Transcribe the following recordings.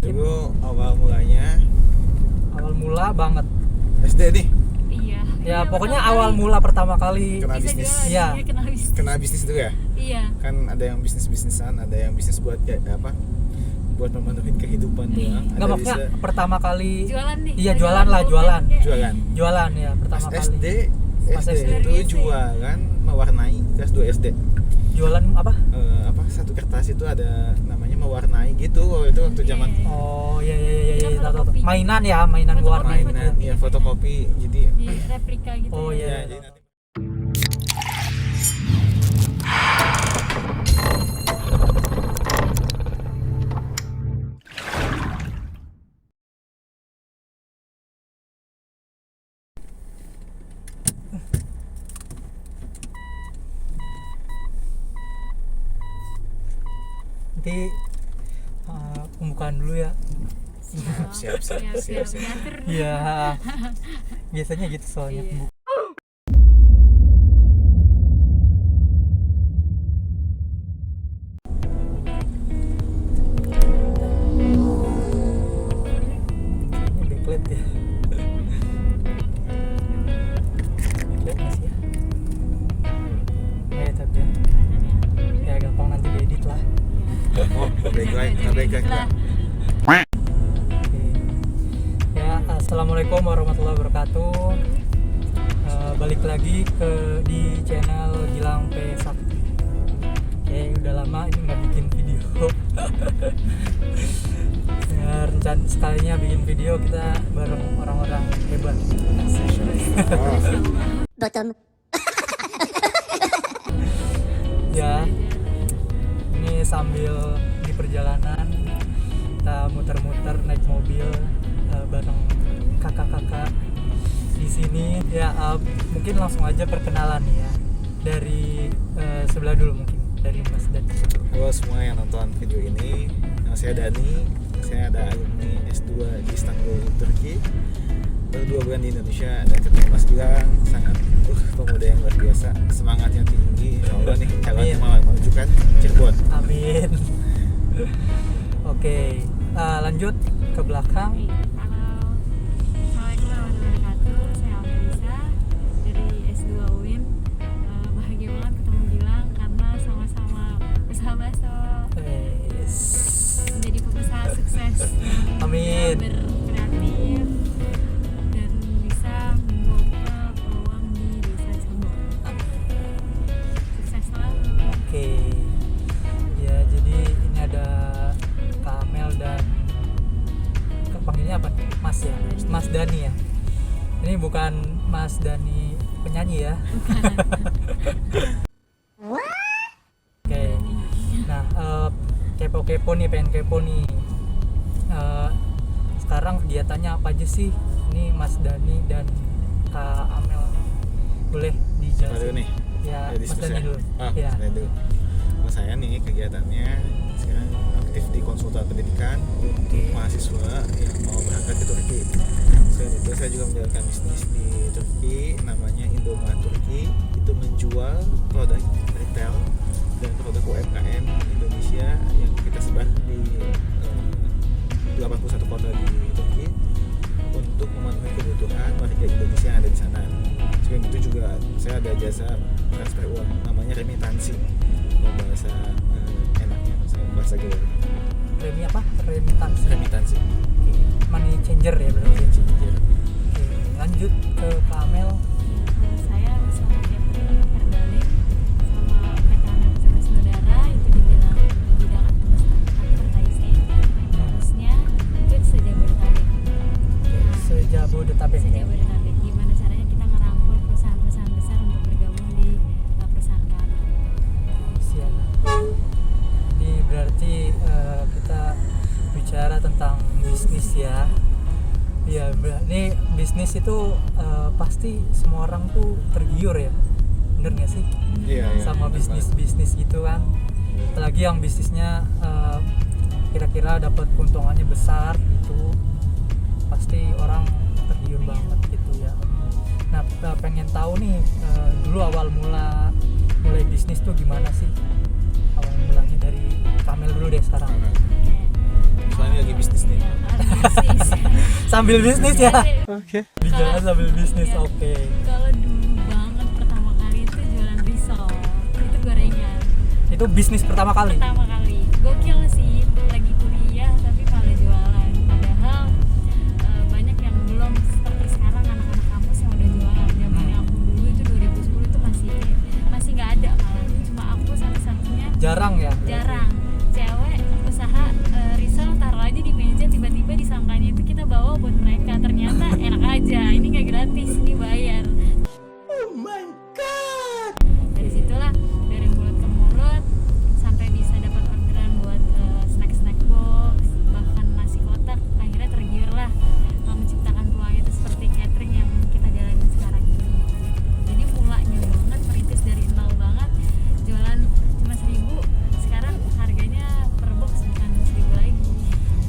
Dulu awal mulanya Awal mula banget. SD nih. Iya. Ya pokoknya awal mula pertama kali. Kena Bisa bisnis. jualan, Iya. Kena bisnis dulu ya. Iya. Kan ada yang bisnis-bisnisan, ada yang bisnis buat ya apa? Buat memenuhi kehidupan doang. Enggak, maksudnya pertama kali Jualan nih. Iya, jualan lah, jualan. Jualan. Jualan ya pertama Pas kali. SD Pas SD SD. itu jualan mewarnai kelas 2 SD. Jualan apa? Apa satu kertas itu ada namanya mewarnai gitu itu waktu zaman Oh iya iya iya Kita iya, tahu, tahu. fotokopi. Mainan ya, mainan Fotokopi, warna itu. mainan ya fotokopi jadi Di replika gitu. Oh, ya. iya. ya, jadi nanti Nanti pembukaan dulu ya. siap. Ngatur. Iya. Biasanya gitu soalnya. Iya. Ini backlight ya. Backlight masih ya. Ya tapi ya gampang nanti diedit lah. oh baik lah. Oke. Ya, assalamualaikum warahmatullahi wabarakatuh. Balik lagi di channel Gilang P Sakti. Oke, udah lama ini nggak bikin video. Ya, rencana sekalinya bikin video kita bareng orang-orang hebat. Bottom. Ya, ini sambil di perjalanan kita muter-muter naik mobil bareng kakak-kakak di sini. Ya, mungkin langsung aja perkenalan ya dari sebelah dulu, mungkin dari Mas Dani. Halo semua yang nonton video ini, nama saya Dani. Saya ada alumni S2 di Istanbul, Turki. Baru 2 bulan di Indonesia dan ketemu Mas Gilang, sangat pemuda yang luar biasa, semangatnya tinggi. Insya Allah nih calonnya menunjukkan Cirebon. Amin. Oke, lanjut ke belakang. Halo. Assalamualaikum warahmatullahi wabarakatuh. Saya Almelisa dari S2 UIN. Bahagia banget ketemu Gilang karena sama-sama usaha bakso. Yes. Menjadi pengusaha sukses. Amin. Berkreatif dan bisa membuka peluang di desa Cirebon. Sukses selalu. Oke. Ya, jadi ini ada Kak Amel dan panggilnya apa? Mas ya? Mas Dani ya. Ini bukan Mas Dani penyanyi ya. Oke. Nah, kepo-kepo nih, pengen kepo nih. Sekarang kegiatannya apa aja sih? Ini Mas Dani dan Kak Amel. Boleh Siapa dijelasin? dulu nih? Ya, Jadi Mas Dani dulu. Ya. Saya dulu. Kalau saya nih kegiatannya sekarang aktif di konsultan pendidikan untuk mahasiswa yang mau berangkat ke Turki. Selain itu saya juga menjalankan bisnis di Turki namanya Indomaret Turki. Itu menjual produk retail dan produk UMKM Indonesia yang kita sebar di 81 kota di Turki untuk memenuhi kebutuhan warga Indonesia yang ada di sana. Selain itu juga saya ada jasa transfer uang namanya remitansi. Kalau bahasa enaknya bahasa Jawa. Remi apa? Remitansi. Remitansi. Oke. Money changer ya berarti. Oke, lanjut ke Kak Amel. Saya bersama Catherine Ferdalin sama rekan bersama saudara itu di bidang advertising, harusnya itu sejabodetabek. Sejabodetabek. Sejabodetabek. Gimana caranya kita ngerangkul perusahaan-perusahaan besar untuk bergabung di perusahaan kami? Siap. Ini berarti kita bicara tentang bisnis ya. Ya, ini bisnis itu pasti semua orang tuh tergiur ya. Bener nggak sih? Iya, Sama bisnis gitu kan. Apalagi yang bisnisnya kira-kira dapat keuntungannya besar gitu. Pasti orang tergiur banget gitu ya. Nah, pengen tahu nih dulu awal mulai bisnis tuh gimana sih? Awal mulanya dari Kamel dulu deh sekarang. Soalnya lagi bisnis nih. sambil bisnis ya. Oke. Di jalan sambil bisnis, Iya. oke. Kalau dulu banget pertama kali itu jualan risol, itu gorengan. Itu bisnis pertama kali. Pertama kali, gokil sih. Lagi kuliah tapi malah jualan. Padahal banyak yang belum seperti sekarang anak-anak kampus yang udah jualan. Zamannya aku dulu itu 2010 itu masih nggak ada malah. Cuma aku satu-satunya Jarang ya. jarang cewek usaha risol taruh aja di meja, tiba-tiba disangkanya itu kita bawa buat mereka, ternyata enak aja, ini nggak gratis, ini bayar. Oh my god. Dari situlah, dari mulut ke mulut sampai bisa dapat orderan buat snack box, bahkan nasi kotak. Akhirnya tergiur lah menciptakan peluang itu seperti catering yang kita jalanin sekarang ini. Jadi mulanya banget, merintis dari nol banget, jualan cuma 1.000, sekarang harganya per box bukan 1.000 lagi.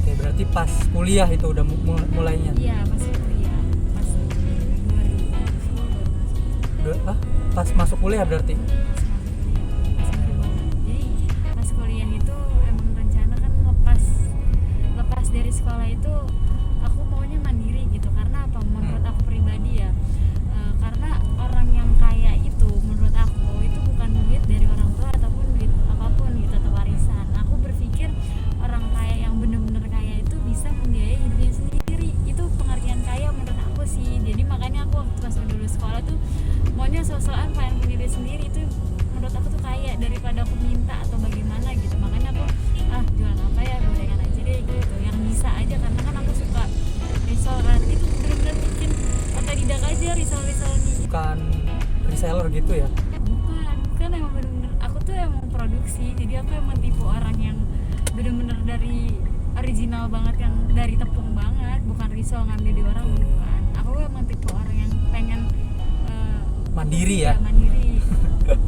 Oke, berarti pas kuliah itu udah mulainya. Iya, pas kuliah, pas 2010 baru masuk. Pas masuk kuliah berarti. Pas baru banget. Jadi pas kuliah itu emang rencana kan lepas dari sekolah itu aku maunya mandiri gitu. Karena apa? Menurut aku pribadi ya, karena orang yang kaya itu menurut aku itu bukan duit dari orang tua ataupun duit apapun gitu atau warisan. Aku berpikir orang kaya yang bener-bener kaya itu bisa membiayai hidupnya sendiri. Itu pengertian kaya menurut aku sih. Jadi makanya aku waktu pas dulu sekolah tuh maunya sok-sokan pengen punya diri sendiri. Itu menurut aku tuh kaya daripada aku minta atau bagaimana gitu. Makanya aku jualan apa ya, gorengan aja deh gitu yang bisa aja, karena kan aku suka risol kan. Itu bener-bener bikin otodidak aja risol-risolnya. Bukan reseller gitu ya. Bukan emang bener-bener aku tuh emang produksi. Jadi aku emang tipe orang yang bener-bener dari original banget, yang dari tepung banget, bukan risol ngambil di orang, bukan. Aku emang tipe orang yang pengen Mandiri ya. mandiri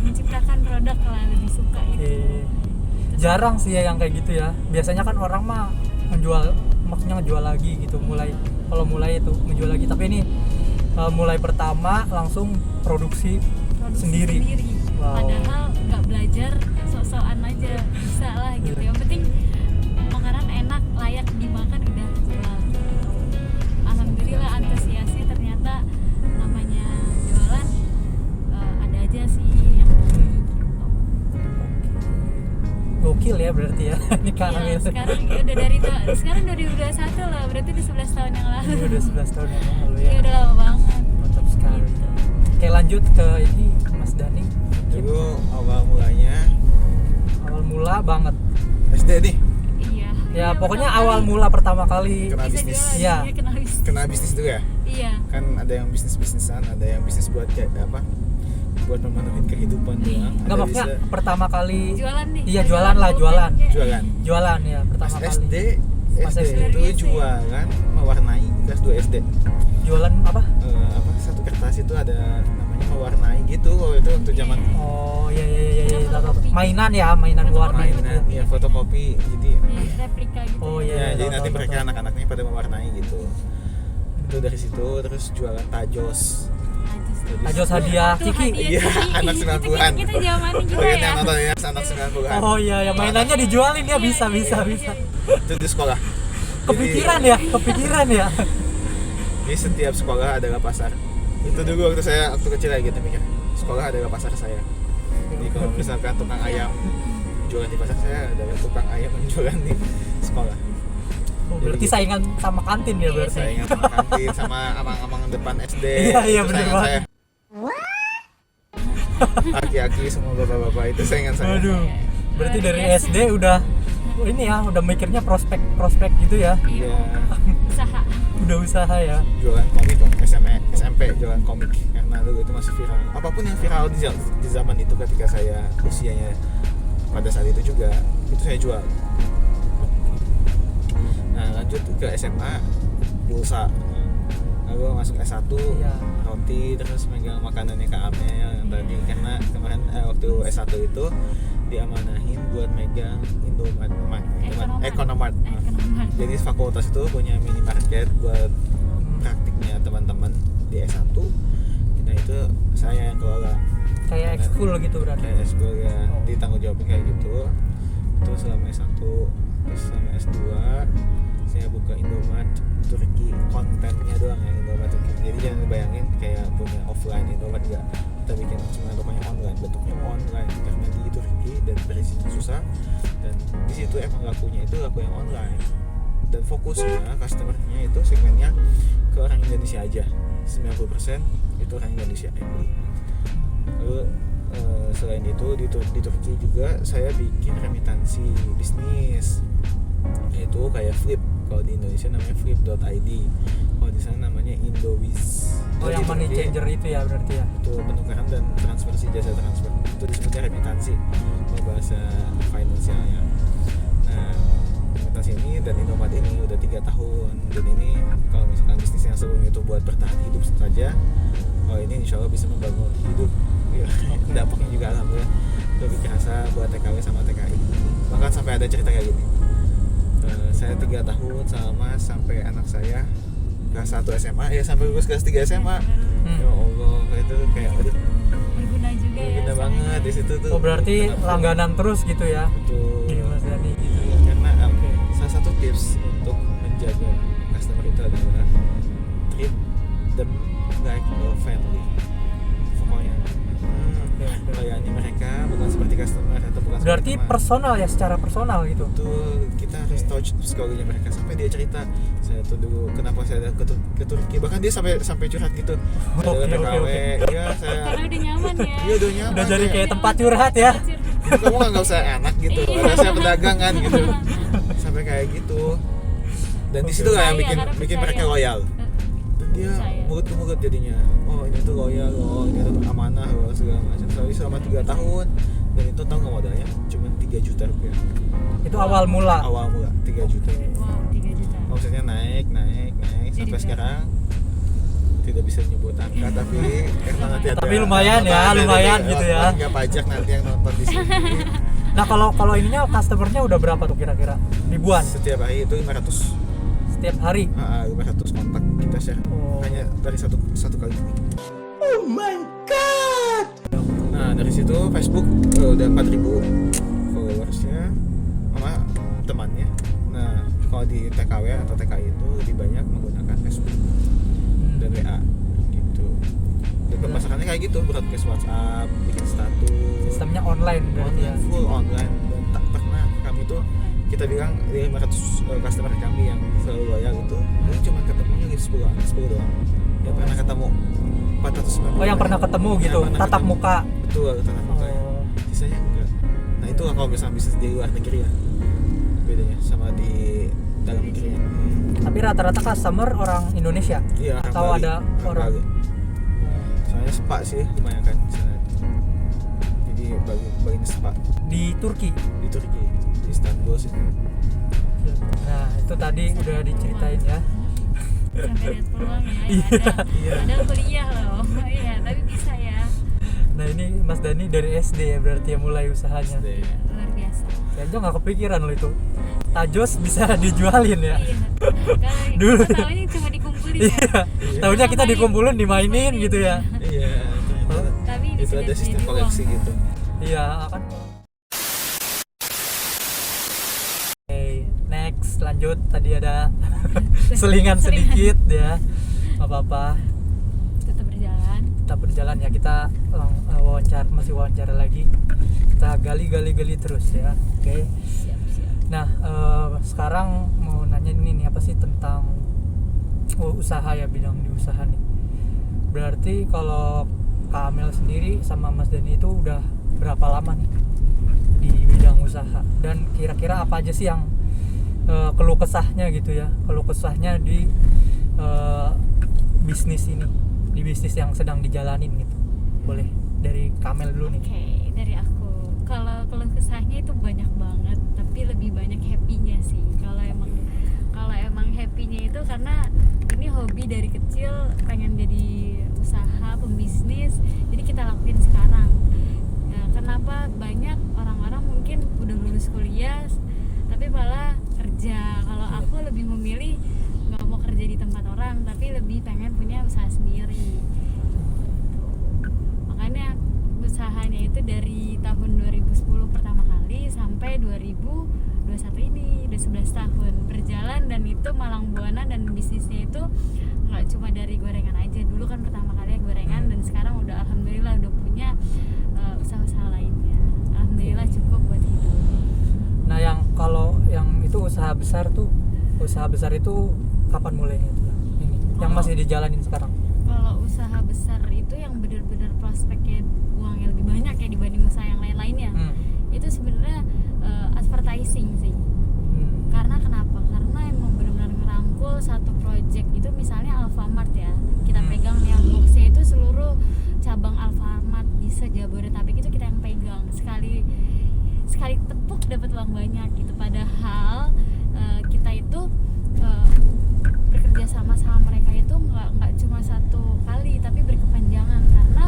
menciptakan produk lah, lebih suka itu. Oke. Jarang sih ya yang kayak gitu ya. Biasanya kan orang mah maksudnya ngejual lagi gitu. Kalau mulai itu menjual lagi, tapi ini mulai pertama langsung produksi sendiri. Wow. Padahal nggak belajar, sok-sokan aja bisa lah gitu. Yang penting makanan enak, layak dimakan, udah jual. Alhamdulillah antusiasnya, ternyata namanya jualan ada aja sih yang Gokil ya berarti ya. Ini karena iya, sekarang udah sekarang 2021 lah, berarti udah 11 tahun yang lalu. Ini udah 11 tahun yang lalu ya. Iya, udah lama banget. Mantap sekali. Gitu. Oke, lanjut ke ini Mas Dani. Dulu awal mulanya Awal mula banget. SD nih. Iya. Ya, Iya, pokoknya pertama awal kali mula pertama kali. Kena bisa bisnis. jualan, Iya. iya, kena bisnis. Kena bisnis dulu ya. Iya. Kan ada yang bisnis-bisnisan, ada yang bisnis buat kayak apa? Buat memenuhi kehidupan doang. Enggak, Ada maksudnya bisa pertama kali Jualan nih. Iya, jualan lah, jualan. jualan. jualan ya pertama Pas kali. SD Pas itu SD. jualan mewarnai kelas 2 SD. Jualan apa? Apa satu kertas itu ada namanya mewarnai gitu kalau itu waktu zaman Oh, iya iya iya iya. Ada fotokopi. Mainan ya, mainan Fotokopi. warna itu. mainan ya fotokopi. Jadi Replika gitu. Oh, ya, iya. jadi tahu, nanti tahu, mereka tahu. anak-anaknya pada mewarnai gitu. Itu dari situ terus jualan tajos. Tajos hadiah Itu Ciki. hadiah Iya, Ciki. anak Itu 90-an. Kita zamannya juga Kalian ya. yang nonton ya, anak 90-an. Oh iya ya, mainannya dijualin ya, bisa Iya, bisa iya, bisa. iya. Itu di sekolah. Kepikiran ya, kepikiran ya. Di setiap sekolah adalah pasar. Itu dulu waktu saya waktu kecil kayak gitu mikir. Sekolah adalah pasar saya. Jadi kalau misalkan tukang ayam jualan di pasar, saya adalah tukang ayam yang jualan di sekolah. Oh, berarti Jadi, saingan sama kantin ya berarti. saya ingat sama kantin sama abang-abang depan SD. Iya, iya, Itu bener saingan banget. saya. Aki-aki semua bapak-bapak itu saingan saya. Waduh. Berarti dari Biasa. SD udah ini ya, udah mikirnya prospek gitu ya. Iya. Iya. Usaha. Udah usaha ya. Jualan komik dong, SMP jualan komik karena dulu itu masih viral. Apapun yang viral di zaman itu ketika saya usianya pada saat itu juga itu saya jual. Nah lanjut ke SMA pulsa, lalu masuk S1 Iya. roti, terus megang makanannya Kak Amel yang tadi karena kemarin waktu S1 itu diamanahin buat megang Ekonomart. Ekonomart. Jadi fakultas itu punya minimarket buat praktiknya teman-teman di S1. Nah itu saya yang kelola. Kayak ekskul gitu berarti. Kayak S2 ya, Oh. ditanggung jawabin kayak gitu. Itu selama S1, terus selama S2 saya buka Indomart Indomaret Turki kontennya doang ya, Indomaret Turki. Jadi jangan bayangin kayak punya offline Indomaret, enggak. Kita bikin cuma tokonya online, bentuknya online karena di Turki dan perizinan susah, dan di situ emang lakunya itu laku yang online, dan fokusnya customernya itu segmennya ke orang Indonesia aja, 90% itu orang Indonesia yang beli. Lalu selain itu di Turki juga saya bikin remitansi bisnis, yaitu kayak Flip. Kalau di Indonesia namanya flip.id, kalau di sana namanya Indowiz. Oh, yang money changer itu ya berarti ya. Itu penukaran dan transfersi, jasa transfer. Itu disebutnya remitansi kalau bahasa finansialnya. Nah, remitansi ini dan Indomaret ini udah 3 tahun, dan ini kalau misalkan bisnis yang sebelum itu buat bertahan hidup saja, kalau ini insya Allah bisa membangun hidup. Ya, dampaknya juga alhamdulillah lebih kerasa buat TKW sama TKI. Bahkan sampai ada cerita kayak gini. Saya 3 tahun sama sampai anak saya kelas 1 SMA, ya sampai lulus kelas 3 SMA. Ya Allah, itu kayak aduh, Berguna juga ya. berguna banget di situ tuh. Oh, berarti Kenapa? langganan terus gitu ya. Betul. Di Mas Dani gitu. Ya, karena salah satu tips untuk menjaga customer itu adalah treat them like a family. Pokoknya layani mereka bukan seperti customer atau bukan Berarti seperti teman. personal ya, secara personal gitu. Betul, kita harus touch psikologinya mereka sampai dia cerita, saya tuh dulu kenapa saya ke Turki, bahkan dia sampai curhat gitu. Saya Oke, TKW, oke. iya saya. Karena udah nyaman ya. Iya udah nyaman. Udah jadi ya. kayak tempat curhat ya. Jadi kamu nggak usah enak gitu, Iya. karena saya pedagang kan gitu, sampai kayak gitu. Dan di situ lah yang Percaya, karena bikin mereka percaya. loyal. Dan dia Percaya. mulut ke mulut jadinya. Oh ini tuh loyal, oh ini tuh amanah, oh, segala macam. Soalnya selama 3 tahun, dan itu tahu nggak modalnya? Cuma 3 juta rupiah. Itu awal mula. Awal mula 3 juta. Wow, 3 juta. Omsetnya naik Jadi sampai berapa? sekarang tidak bisa nyebut angka, tapi emang nanti ada. Tapi lumayan ya, ada lumayan nanti gitu ya. Nggak pajak nanti yang nonton di sini. Nah, kalau ininya customernya udah berapa tuh kira-kira? Ribuan Setiap hari itu 500. setiap hari. 500 kontak kita share Oh. hanya dari satu kali. Oh my god. Nah dari situ Facebook udah 4.000 followersnya sama temannya. Nah kalau di TKW atau TKI itu lebih banyak menggunakan Facebook dan WA gitu. Dan pemasarannya kayak gitu, broadcast WhatsApp, bikin status. Sistemnya online berarti ya. Full online, dan tak pernah kami tuh, kita bilang dari 500 customer kami yang selalu loyal itu cuma ketemunya di 10 doang yang pernah ketemu. 490. Oh, yang pernah ketemu gitu, Yang pernah tatap ketemu. muka. Betul, tatap muka ya. Oh. Sisanya enggak. Nah itu lah kalau misalnya bisnis di luar negeri ya, bedanya sama di dalam negeri ya. Tapi rata-rata customer orang Indonesia. Iya, orang Atau Bali, ada orang. Bali. Soalnya spa sih lumayan kan di sana. Jadi bagian spa Di Turki. di Turki, di Istanbul sih. Nah, itu tadi udah diceritain ya. Sampai lihat peluang ya. Iya. Ada kuliah loh. Iya, tapi bisa ya. Nah, ini Mas Dani dari SD ya berarti ya mulai usahanya. SD. Luar biasa. Saya aja nggak kepikiran loh itu. Tajos bisa dijualin ya. Iya. Kalau Dulu. kita tahunya cuma dikumpulin ya. Iya. Tahunya kita dikumpulin dimainin gitu ya. Iya, ternyata Tapi itu bisa ada jadi sistem uang. koleksi gitu. Iya, kan. Oke, next lanjut. Tadi ada selingan sedikit ya. Nggak apa-apa. Tetap berjalan. Kita berjalan ya, kita masih wawancara lagi, kita gali terus ya. Oke. Siap. Nah, sekarang mau nanya ini nih, apa sih tentang usaha ya, bidang di usaha nih. Berarti kalau Kak Amel sendiri sama Mas Dani itu udah berapa lama nih di bidang usaha, dan kira-kira apa aja sih yang keluh kesahnya gitu ya, keluh kesahnya di bisnis ini, di bisnis yang sedang dijalanin gitu. Boleh dari Kak Amel dulu nih. Oke, dari aku. Kalau keluh kesahnya itu banyak banget, tapi lebih banyak happy-nya sih. Kalau emang happy-nya itu karena ini hobi dari kecil, pengen jadi usaha, pembisnis, jadi kita lakuin sekarang. Nah, kenapa banyak orang-orang mungkin udah lulus kuliah tapi malah kerja. Kalau aku lebih memilih nggak mau kerja di tempat orang, tapi lebih pengen punya usaha sendiri. Makanya usahanya itu dari tahun 2010 pertama kali sampai 2021 ini udah 11 tahun berjalan, dan itu itu Malang Buana, dan bisnisnya itu nggak cuma dari gorengan aja. Dulu kan pertama kali gorengan, dan sekarang udah alhamdulillah udah punya usaha-usaha lainnya. Alhamdulillah cukup buat hidup. Nah, yang kalau yang itu usaha besar itu kapan mulainya tuh? Ini yang masih dijalanin sekarang. Kalau usaha besar itu yang benar-benar prospeknya uang yang lebih banyak ya dibanding usaha yang lain-lainnya. Itu sebenarnya advertising sih. Karena kenapa? Karena emang benar-benar ngerangkul satu project itu, misalnya Alfamart ya. Kita pegang yang boxnya itu seluruh cabang Alfamart di se-Jabodetabek itu kita yang pegang. Sekali tepuk dapat uang banyak gitu. Padahal kita itu bekerja sama mereka itu nggak cuma satu kali, tapi berkepanjangan, karena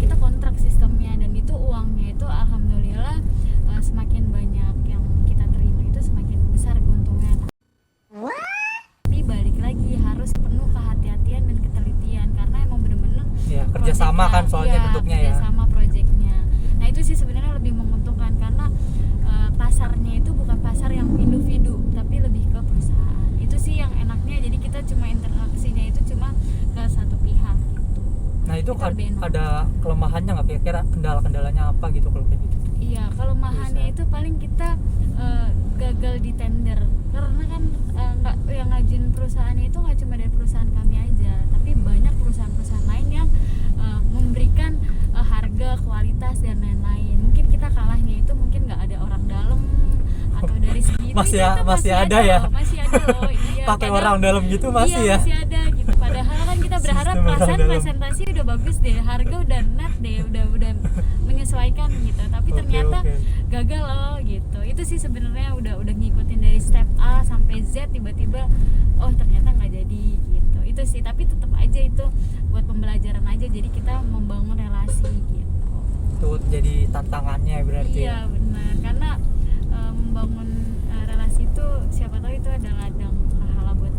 kita kontrak sistemnya, dan itu uangnya itu alhamdulillah semakin banyak yang kita terima itu semakin besar keuntungan. Tapi balik lagi harus penuh kehati-hatian dan ketelitian, karena emang bener-bener Ya, kerjasama kan soalnya bentuknya ya. Kerjasama proyeknya. Nah itu sih sebenarnya lebih menguntungkan, karena pasarnya itu bukan pasar yang individu, tapi lebih ke perusahaan. Itu sih yang enaknya, jadi kita cuma interaksinya itu cuma ke satu pihak gitu. Nah itu Itu lebih enak. ada kelemahannya nggak, kira-kira kendala-kendalanya apa gitu kalau kayak gitu? Iya, kalau mahannya itu paling kita gagal di tender, karena kan nggak yang ngajuin perusahaannya itu nggak cuma dari perusahaan kami aja, tapi banyak perusahaan-perusahaan lain yang memberikan harga, kualitas dan lain-lain. Mungkin kita kalahnya itu mungkin nggak ada orang dalam atau dari segi itu Masih itu ada ya? masih ada loh. Iya, Pakai kadang- orang dalam gitu masih iya, ya? masih ada gitu. Padahal kan kita berharap Sistem orang perasaan dalam. presentasi udah bagus deh, harga udah net deh, udah menyesuaikan gitu. Tapi ternyata Oke. gagal loh gitu. Itu sih sebenarnya udah ngikutin dari step A sampai Z, tiba-tiba oh ternyata nggak jadi gitu. Itu sih, tapi tetap aja itu buat pembelajaran aja, jadi kita membangun relasi gitu. Itu jadi tantangannya berarti. Iya benar, karena membangun relasi itu siapa tahu itu ada ladang pahala buat